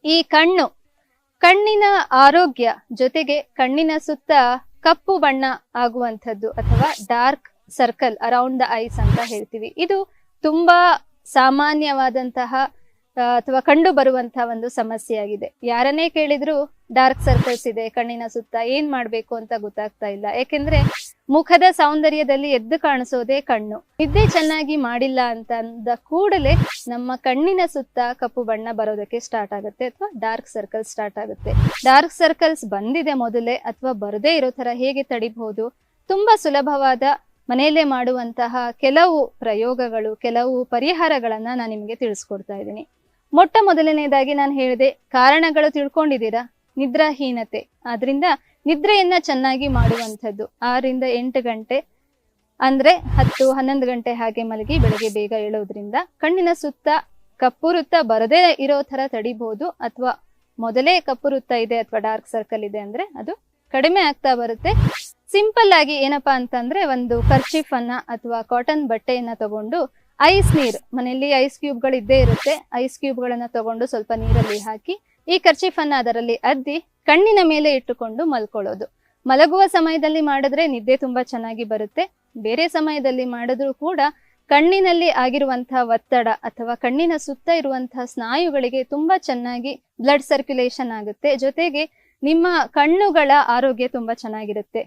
ಈ ಕಣ್ಣಿನ ಆರೋಗ್ಯ ಜೊತೆಗೆ ಕಣ್ಣಿನ ಸುತ್ತ ಕಪ್ಪು ಬಣ್ಣ ಆಗುವಂಥದ್ದು ಅಥವಾ dark circle around the ice ಅಂತ ಹೇಳ್ತೀವಿ. ಇದು ತುಂಬಾ ಸಾಮಾನ್ಯವಾದಂತಹ ಅಥವಾ ಕಂಡು ಬರುವಂತಹ ಒಂದು ಸಮಸ್ಯೆಯಾಗಿದೆ. ಯಾರನ್ನೇ ಕೇಳಿದ್ರು ಡಾರ್ಕ್ ಸರ್ಕಲ್ಸ್ ಇದೆ ಕಣ್ಣಿನ ಸುತ್ತ, ಏನ್ ಮಾಡ್ಬೇಕು ಅಂತ ಗೊತ್ತಾಗ್ತಾ ಇಲ್ಲ. ಯಾಕೆಂದ್ರೆ ಮುಖದ ಸೌಂದರ್ಯದಲ್ಲಿ ಎದ್ದು ಕಾಣಿಸೋದೇ ಕಣ್ಣು. ನಿದ್ದೆ ಚೆನ್ನಾಗಿ ಮಾಡಿಲ್ಲ ಅಂತ ಅಂದ ಕೂಡಲೇ ನಮ್ಮ ಕಣ್ಣಿನ ಸುತ್ತ ಕಪ್ಪು ಬಣ್ಣ ಬರೋದಕ್ಕೆ ಸ್ಟಾರ್ಟ್ ಆಗುತ್ತೆ ಅಥವಾ ಡಾರ್ಕ್ ಸರ್ಕಲ್ ಸ್ಟಾರ್ಟ್ ಆಗುತ್ತೆ. ಡಾರ್ಕ್ ಸರ್ಕಲ್ಸ್ ಬಂದಿದೆ ಮೊದಲೇ ಅಥವಾ ಬರದೇ ಇರೋ ತರ ಹೇಗೆ ತಡಿಬಹುದು? ತುಂಬಾ ಸುಲಭವಾದ ಮನೆಯಲ್ಲೇ ಮಾಡುವಂತಹ ಕೆಲವು ಪ್ರಯೋಗಗಳು, ಕೆಲವು ಪರಿಹಾರಗಳನ್ನ ನಾನು ನಿಮ್ಗೆ ತಿಳಿಸ್ಕೊಡ್ತಾ ಇದ್ದೀನಿ. ಮೊಟ್ಟ ಮೊದಲನೇದಾಗಿ ನಾನು ಹೇಳಿದೆ, ಕಾರಣಗಳು ತಿಳ್ಕೊಂಡಿದ್ದೀರಾ? ನಿದ್ರಾಹೀನತೆ. ಆದ್ರಿಂದ ನಿದ್ರೆಯನ್ನ ಚೆನ್ನಾಗಿ ಮಾಡುವಂಥದ್ದು. 6ರಿಂದ 8 ಗಂಟೆ ಅಂದ್ರೆ 10-11 ಗಂಟೆ ಹಾಗೆ ಮಲಗಿ ಬೆಳಗ್ಗೆ ಬೇಗ ಏಳೋದ್ರಿಂದ ಕಣ್ಣಿನ ಸುತ್ತ ಕಪ್ಪು ವೃತ್ತ ಬರದೇ ಇರೋ ತರ ತಡಿಬಹುದು. ಅಥವಾ ಮೊದಲೇ ಕಪ್ಪು ವೃತ್ತ ಇದೆ ಅಥವಾ ಡಾರ್ಕ್ ಸರ್ಕಲ್ ಇದೆ ಅಂದ್ರೆ ಅದು ಕಡಿಮೆ ಆಗ್ತಾ ಬರುತ್ತೆ. ಸಿಂಪಲ್ ಆಗಿ ಏನಪ್ಪಾ ಅಂತಂದ್ರೆ, ಒಂದು ಕರ್ಚೀಫ್ ಅನ್ನ ಅಥವಾ ಕಾಟನ್ ಬಟ್ಟೆಯನ್ನ ತಗೊಂಡು ಐಸ್ ನೀರ್, ಮನೆಯಲ್ಲಿ ಐಸ್ ಕ್ಯೂಬ್ ಗಳು ಇದ್ದೇ ಇರುತ್ತೆ, ಐಸ್ ಕ್ಯೂಬ್ ಗಳನ್ನ ತಗೊಂಡು ಸ್ವಲ್ಪ ನೀರಲ್ಲಿ ಹಾಕಿ ಈ ಕರ್ಚೀಫ್ ಅನ್ನ ಅದರಲ್ಲಿ ಅದ್ದಿ ಕಣ್ಣಿನ ಮೇಲೆ ಇಟ್ಟುಕೊಂಡು ಮಲ್ಕೊಳ್ಳೋದು. ಮಲಗುವ ಸಮಯದಲ್ಲಿ ಮಾಡಿದ್ರೆ ನಿದ್ದೆ ತುಂಬಾ ಚೆನ್ನಾಗಿ ಬರುತ್ತೆ. ಬೇರೆ ಸಮಯದಲ್ಲಿ ಮಾಡಿದ್ರು ಕೂಡ ಕಣ್ಣಿನಲ್ಲಿ ಆಗಿರುವಂತಹ ಒತ್ತಡ ಅಥವಾ ಕಣ್ಣಿನ ಸುತ್ತ ಇರುವಂತಹ ಸ್ನಾಯುಗಳಿಗೆ ತುಂಬಾ ಚೆನ್ನಾಗಿ ಬ್ಲಡ್ ಸರ್ಕ್ಯುಲೇಷನ್ ಆಗುತ್ತೆ. ಜೊತೆಗೆ ನಿಮ್ಮ ಕಣ್ಣುಗಳ ಆರೋಗ್ಯ ತುಂಬಾ ಚೆನ್ನಾಗಿರುತ್ತೆ.